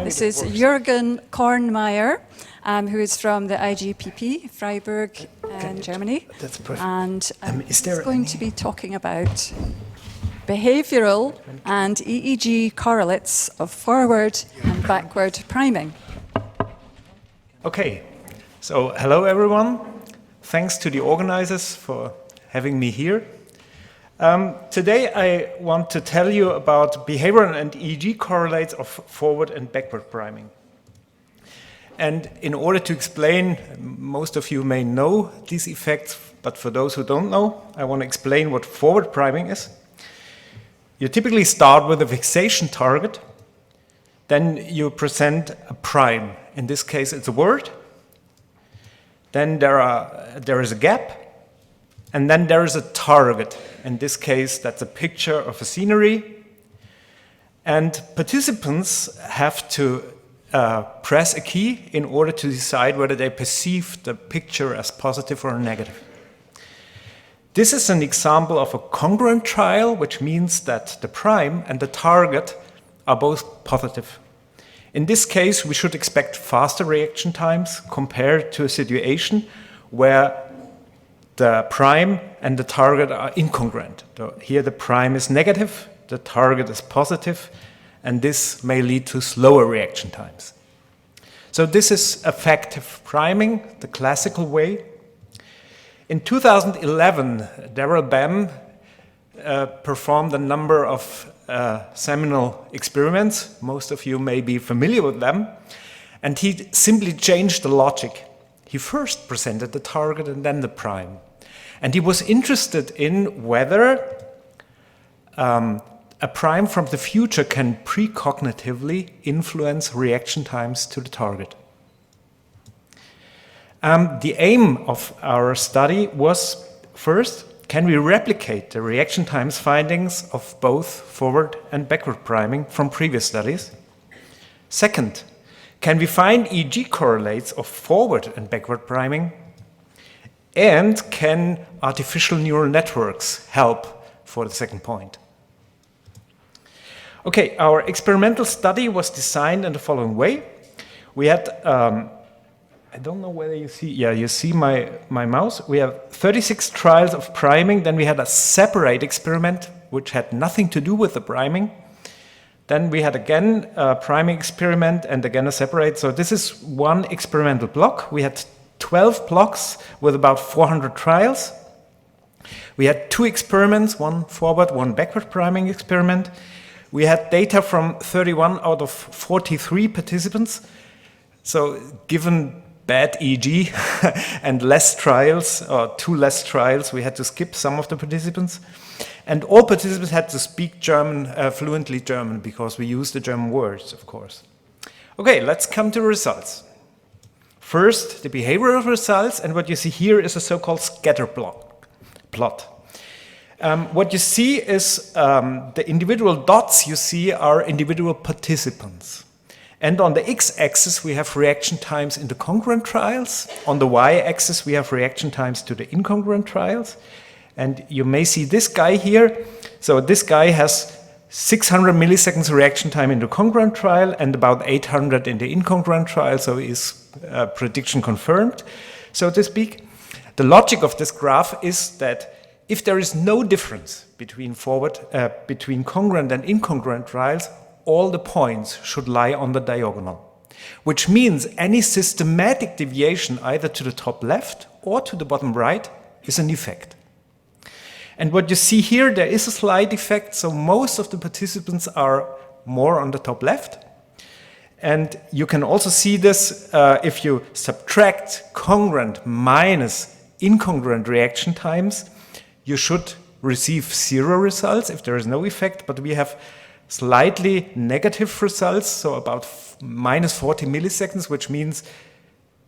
This is Jürgen Kornmeier, who is from the IGPP, Freiburg, in Germany. That's perfect. And he's going to be talking about behavioral and EEG correlates of forward and backward priming. Okay, so hello everyone. Thanks to the organizers for having me here. Today I want to tell you about behavioral and EEG correlates of forward and backward priming. And in order to explain, most of you may know these effects, but for those who don't know, I want to explain what forward priming is. You typically start with a fixation target, then you present a prime. In this case, it's a word. Then there is a gap, and then there is a target. In this case, that's a picture of a scenery. And participants have to press a key in order to decide whether they perceive the picture as positive or negative. This is an example of a congruent trial, which means that the prime and the target are both positive. In this case, we should expect faster reaction times compared to a situation where the prime and the target are incongruent. So here the prime is negative, the target is positive, and this may lead to slower reaction times. So this is affective priming, the classical way. In 2011, Daryl Bem performed a number of seminal experiments. Most of you may be familiar with them. And he simply changed the logic. He first presented the target and then the prime. And he was interested in whether a prime from the future can precognitively influence reaction times to the target. The aim of our study was, first, can we replicate the reaction times findings of both forward and backward priming from previous studies? Second, can we find EEG correlates of forward and backward priming? And can artificial neural networks help for the second point? Okay, our experimental study was designed in the following way. We had, I don't know whether you see, yeah, you see my mouse. We have 36 trials of priming. Then we had a separate experiment, which had nothing to do with the priming. Then we had again a priming experiment and again a separate. So this is one experimental block. We had 12 blocks with about 400 trials. We had 2 experiments, one forward, one backward priming experiment. We had data from 31 out of 43 participants. So given bad EEG and less trials, or 2 less trials, we had to skip some of the participants. And all participants had to speak German, fluently German, because we use the German words, of course. Okay, let's come to results. First, the behavioral results, and what you see here is a so-called scatter plot. What you see is the individual dots you see are individual participants. And on the x-axis, we have reaction times in the congruent trials. On the y-axis, we have reaction times to the incongruent trials. And you may see this guy here. So this guy has 600 milliseconds reaction time in the congruent trial and about 800 in the incongruent trial, so is prediction confirmed, so to speak. The logic of this graph is that if there is no difference between congruent and incongruent trials, all the points should lie on the diagonal, which means any systematic deviation either to the top left or to the bottom right is an effect. And what you see here, there is a slight effect, so most of the participants are more on the top left. And you can also see this if you subtract congruent minus incongruent reaction times, you should receive 0 results if there is no effect, but we have slightly negative results, so about minus 40 milliseconds, which means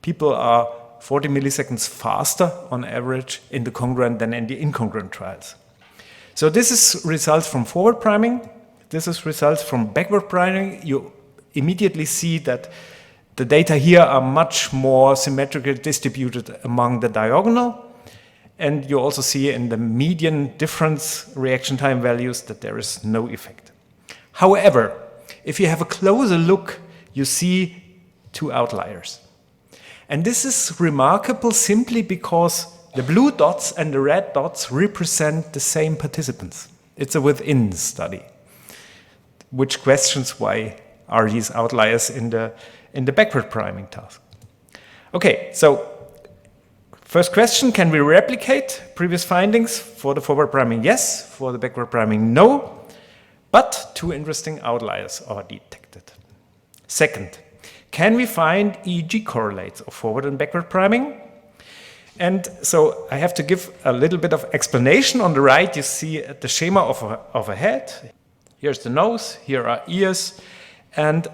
people are 40 milliseconds faster on average in the congruent than in the incongruent trials. So this is results from forward priming. This is results from backward priming. You immediately see that the data here are much more symmetrically distributed among the diagonal. And you also see in the median difference reaction time values that there is no effect. However, if you have a closer look you see 2 outliers. And this is remarkable simply because the blue dots and the red dots represent the same participants. It's a within study, which questions why are these outliers in the backward priming task. Okay, so first question, can we replicate previous findings? For the forward priming, yes. For the backward priming, no. But 2 interesting outliers are detected. Second, can we find EEG correlates of forward and backward priming? And so I have to give a little bit of explanation. On the right, you see the schema of a head. Here's the nose, here are ears, and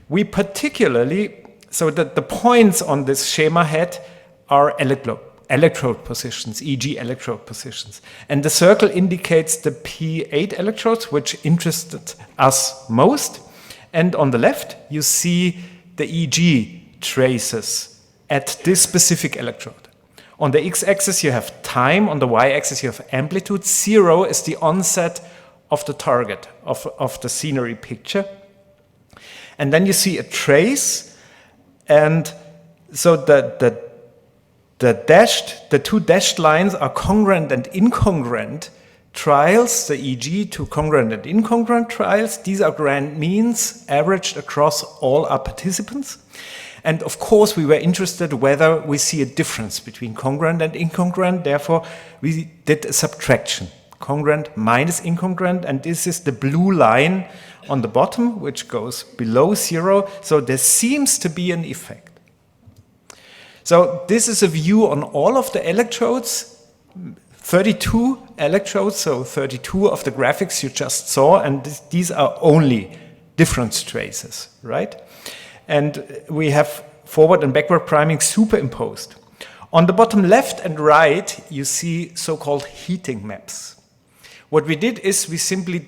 we particularly, so that the points on this schema head are electrode positions, EEG electrode positions. And the circle indicates the P8 electrodes, which interested us most. And on the left, you see the EEG traces at this specific electrode. On the x-axis, you have time. On the y-axis, you have amplitude. 0 is the onset of the target, of the scenery picture. And then you see a trace. And so the 2 dashed lines are congruent and incongruent trials, the EEG to congruent and incongruent trials. These are grand means averaged across all our participants. And of course, we were interested whether we see a difference between congruent and incongruent. Therefore, we did a subtraction, congruent minus incongruent. And this is the blue line on the bottom, which goes below 0. So there seems to be an effect. So this is a view on all of the electrodes, 32 electrodes, so 32 of the graphics you just saw, and these are only difference traces, right? And we have forward and backward priming superimposed. On the bottom left and right, you see so-called heating maps. What we did is we simply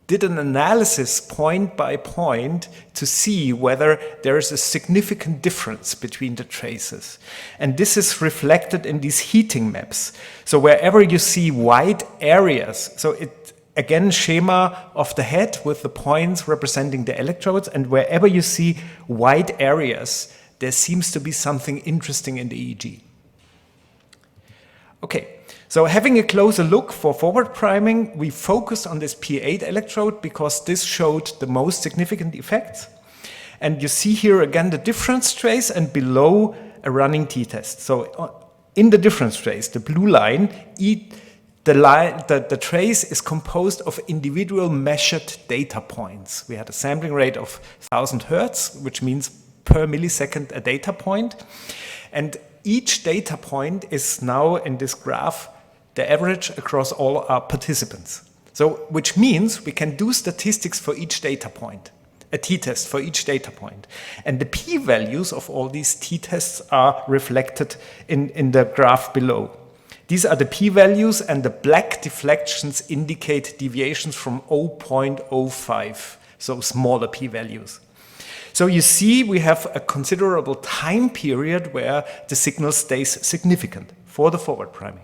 did an analysis point by point to see whether there is a significant difference between the traces. And this is reflected in these heating maps. So wherever you see white areas, so it again schema of the head with the points representing the electrodes, and wherever you see white areas, there seems to be something interesting in the EEG. Okay. So having a closer look for forward priming, we focused on this P8 electrode because this showed the most significant effects. And you see here again the difference trace and below a running t-test. So in the difference trace, the blue line, the trace is composed of individual measured data points. We had a sampling rate of 1000 hertz, which means per millisecond a data point. And each data point is now in this graph the average across all our participants. So, which means we can do statistics for each data point, a t-test for each data point. And the p-values of all these t-tests are reflected in the graph below. These are the p-values, and the black deflections indicate deviations from 0.05, so smaller p-values. So you see we have a considerable time period where the signal stays significant for the forward priming.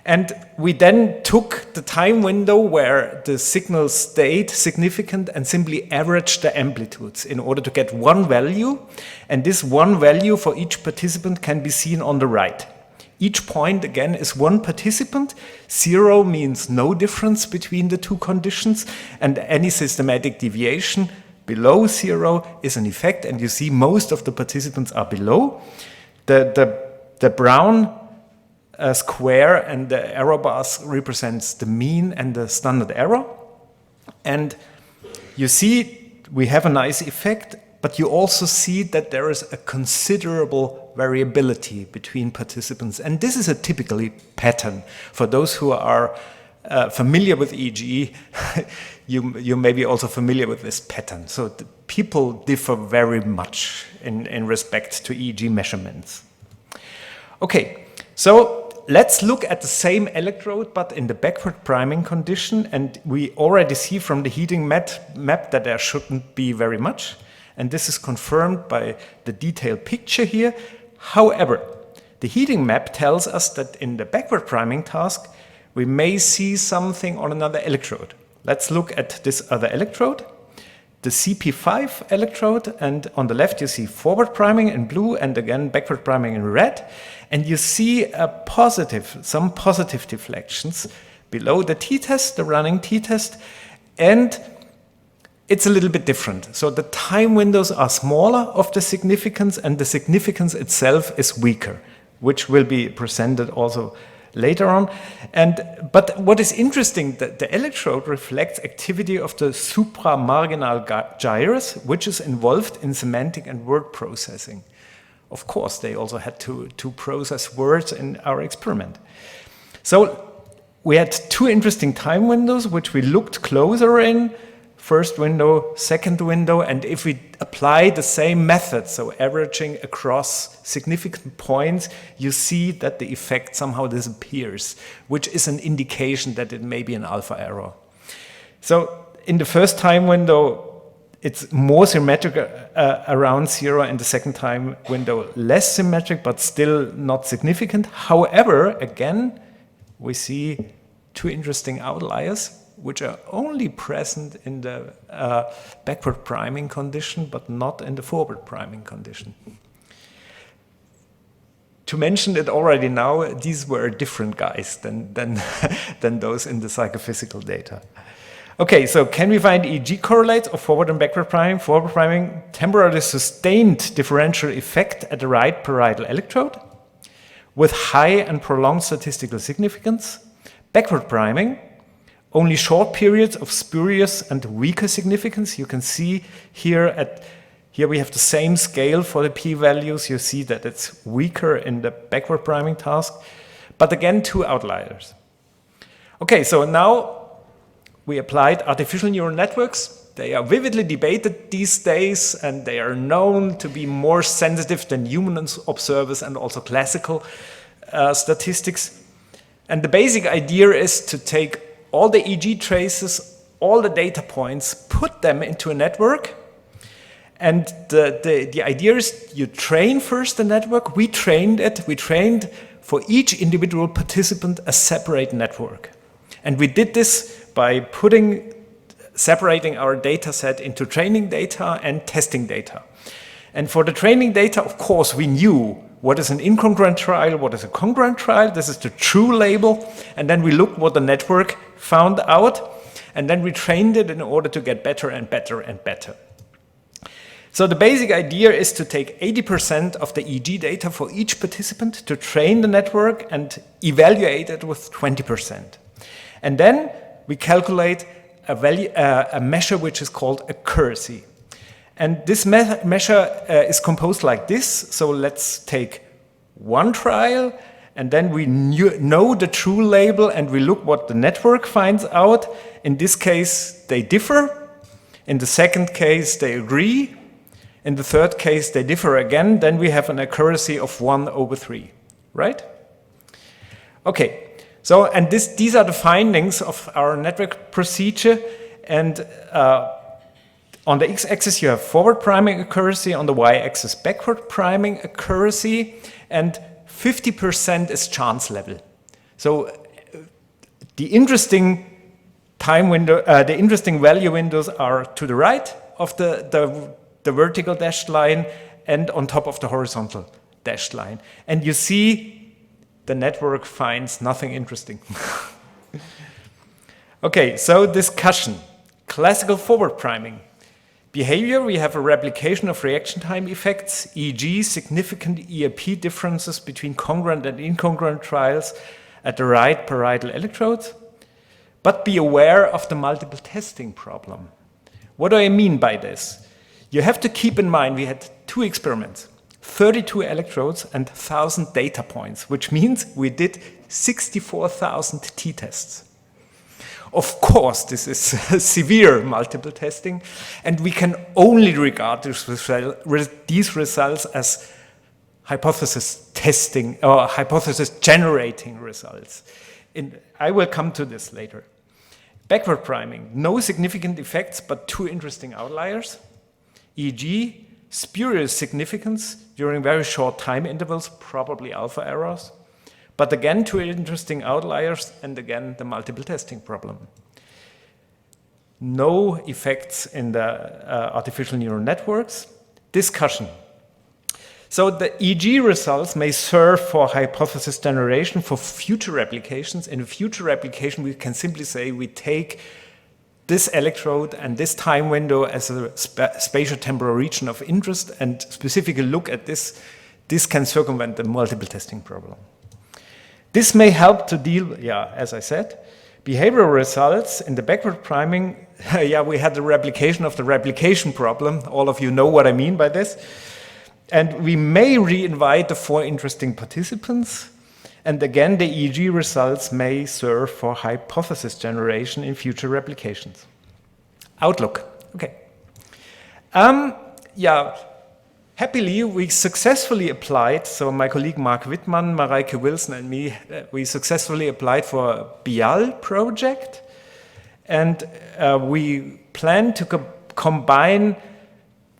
And we then took the time window where the signal stayed significant and simply averaged the amplitudes in order to get one value. And this one value for each participant can be seen on the right. Each point, again, is one participant. 0 means no difference between the two conditions, and any systematic deviation below 0 is an effect, and you see most of the participants are below. The brown square and the error bars represents the mean and the standard error. And you see we have a nice effect, but you also see that there is a considerable variability between participants. And this is a typical pattern. For those who are familiar with EEG, you may be also familiar with this pattern. So the people differ very much in respect to EEG measurements. Okay, so let's look at the same electrode, but in the backward priming condition. And we already see from the heating map that there shouldn't be very much. And this is confirmed by the detailed picture here. However, the heating map tells us that in the backward priming task, we may see something on another electrode. Let's look at this other electrode. the CP5 electrode, and on the left you see forward priming in blue and again backward priming in red, and you see some positive deflections below the t-test, the running t-test, and it's a little bit different. So the time windows are smaller of the significance, and the significance itself is weaker, which will be presented also later on. But what is interesting, that the electrode reflects activity of the supramarginal gyrus, which is involved in semantic and word processing. Of course, they also had to process words in our experiment. So we had two interesting time windows, which we looked closer in. First window, second window, and if we apply the same method, so averaging across significant points, you see that the effect somehow disappears, which is an indication that it may be an alpha error. So in the first time window, it's more symmetric around 0, and the second time window less symmetric, but still not significant. However, again, we see two interesting outliers, which are only present in the backward priming condition, but not in the forward priming condition. To mention it already now, these were different guys than those in the psychophysical data. Okay, so can we find EEG correlates of forward and backward priming? Forward priming, temporarily sustained differential effect at the right parietal electrode with high and prolonged statistical significance. Backward priming, only short periods of spurious and weaker significance. You can see here we have the same scale for the p-values. You see that it's weaker in the backward priming task, but again, two outliers. Okay, so now we applied artificial neural networks. They are vividly debated these days, and they are known to be more sensitive than human observers and also classical statistics. And the basic idea is to take all the EEG traces, all the data points, put them into a network. And the idea is you train first the network. We trained it. We trained for each individual participant a separate network. And we did this by separating our data set into training data and testing data. And for the training data, of course, we knew what is an incongruent trial, what is a congruent trial. This is the true label. And then we looked what the network found out, and then we trained it in order to get better and better and better. So the basic idea is to take 80% of the EEG data for each participant to train the network and evaluate it with 20%. And then we calculate a measure which is called accuracy. And this measure is composed like this. So let's take one trial, and then we know the true label, and we look what the network finds out. In this case, they differ. In the second case, they agree. In the third case, they differ again. Then we have an accuracy of 1/3, right? Okay, so and these are the findings of our network procedure. And on the x-axis, you have forward priming accuracy. On the y-axis, backward priming accuracy. And 50% is chance level. So the interesting time window, the interesting value windows are to the right of the vertical dashed line and on top of the horizontal dashed line. And you see the network finds nothing interesting. Okay, so discussion. Classical forward priming. Behavior, we have a replication of reaction time effects, e.g. significant ERP differences between congruent and incongruent trials at the right parietal electrodes. But be aware of the multiple testing problem. What do I mean by this? You have to keep in mind we had two experiments, 32 electrodes and 1,000 data points, which means we did 64,000 t-tests. Of course, this is severe multiple testing, and we can only regard these results as hypothesis testing or hypothesis generating results. I will come to this later. Backward priming, no significant effects, but two interesting outliers. E.g., spurious significance during very short time intervals, probably alpha errors. But again, two interesting outliers, and again, the multiple testing problem. no effects in the artificial neural networks. Discussion. So the EEG results may serve for hypothesis generation for future applications. In a future application, we can simply say we take this electrode and this time window as a spatio-temporal region of interest and specifically look at this. This can circumvent the multiple testing problem. This may help to deal, as I said, behavioral results in the backward priming. We had the replication of the replication problem. All of you know what I mean by this. And we may re-invite the 4 interesting participants. And again, the EEG results may serve for hypothesis generation in future replications. Outlook. Okay. Happily, we successfully applied, so my colleague Marc Wittmann, Mareike Wilson, and me, we successfully applied for a BIAL project. And we plan to combine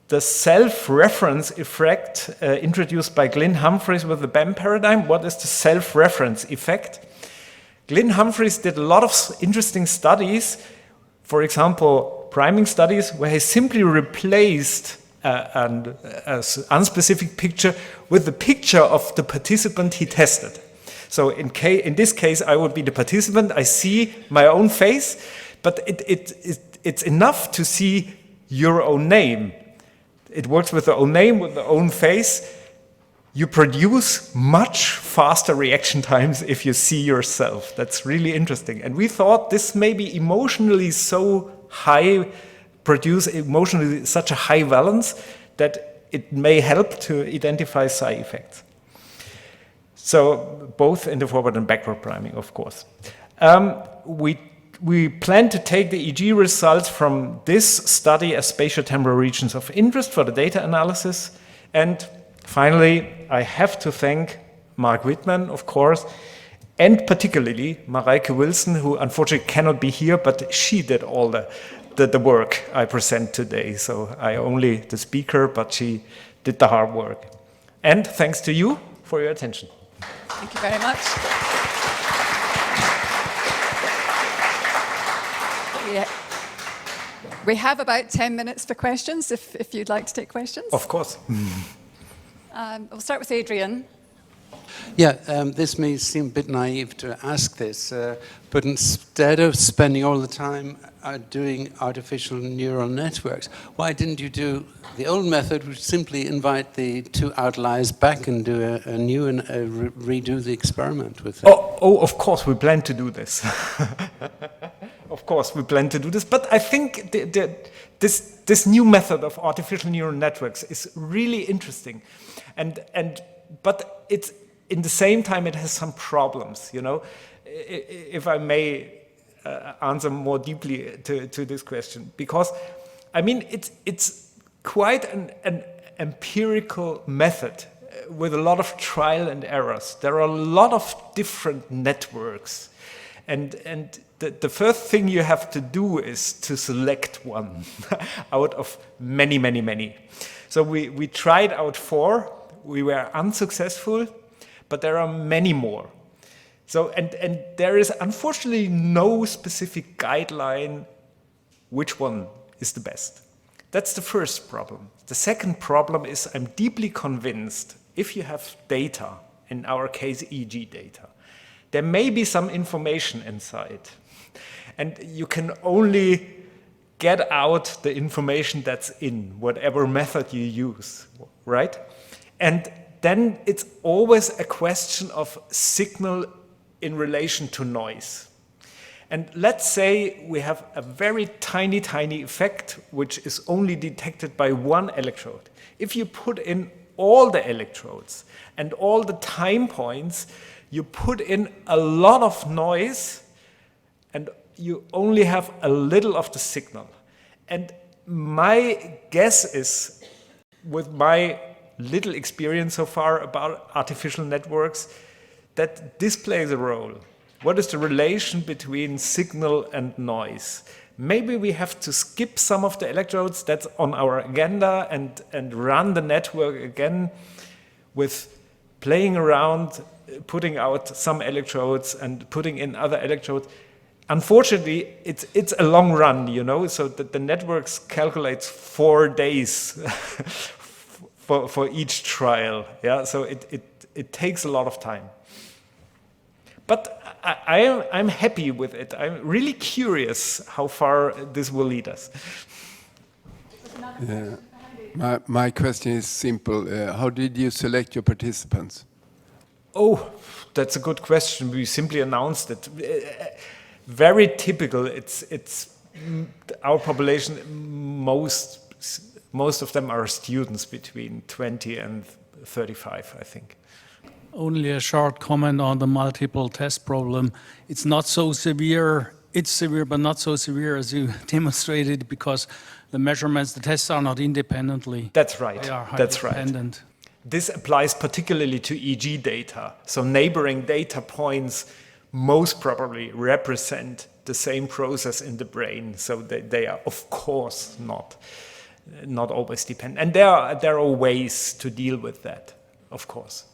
the self-reference effect introduced by Glyn Humphreys with the BEM paradigm. What is the self-reference effect? Glyn Humphreys did a lot of interesting studies, for example, priming studies, where he simply replaced an unspecific picture with the picture of the participant he tested. So in this case, I would be the participant. I see my own face, but it's enough to see your own name. It works with the own name, with the own face. You produce much faster reaction times if you see yourself. That's really interesting. And we thought this may be emotionally so high, produce emotionally such a high valence that it may help to identify side effects. So both in the forward and backward priming, of course. We plan to take the EEG results from this study as spatio-temporal regions of interest for the data analysis. And finally, I have to thank Marc Wittmann, of course, and particularly Mareike Wilson, who unfortunately cannot be here, but she did all the work I present today. So I only the speaker, but she did the hard work. And thanks to you for your attention. Thank you very much. We have about 10 minutes for questions, if you'd like to take questions. Of course. We'll start with Adrian. Yeah, this may seem a bit naive to ask this, but instead of spending all the time doing artificial neural networks, why didn't you do the old method, which simply invite the 2 outliers back and do a new and redo the experiment with them? Oh, of course, we plan to do this. Of course, we plan to do this, but I think this new method of artificial neural networks is really interesting, but it's in the same time it has some problems. You know, if I may answer more deeply to this question, because I mean it's quite an empirical method with a lot of trial and errors. There are a lot of different networks, and the first thing you have to do is to select one out of many, many, many. So we tried out 4. We were unsuccessful, but there are many more. So and there is unfortunately no specific guideline which one is the best. That's the first problem. The second problem is I'm deeply convinced if you have data, in our case EEG data, there may be some information inside. And you can only get out the information that's in whatever method you use, right? And then it's always a question of signal in relation to noise. And let's say we have a very tiny, tiny effect which is only detected by 1 electrode. If you put in all the electrodes and all the time points, you put in a lot of noise and you only have a little of the signal. And my guess is, with my little experience so far about artificial networks, that this plays a role. What is the relation between signal and noise? Maybe we have to skip some of the electrodes that's on our agenda and run the network again with playing around, putting out some electrodes and putting in other electrodes. unfortunately, it's a long run, you know, so that the networks calculates 4 days for each trial. Yeah, so it takes a lot of time. But I'm happy with it. I'm really curious how far this will lead us. My question is simple. How did you select your participants? Oh, that's a good question. We simply announced it. Very typical. It's our population. Most of them are students between 20 and 35, I think. Only a short comment on the multiple test problem. It's not so severe. It's severe, but not so severe as you demonstrated, because the measurements, the tests are not independently. That's right. They are That's right. dependent. This applies particularly to EEG data. So neighboring data points most probably represent the same process in the brain. So they are, of course, not always dependent. And there are ways to deal with that, of course.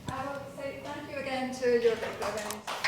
I will say thank you again to Jürgen.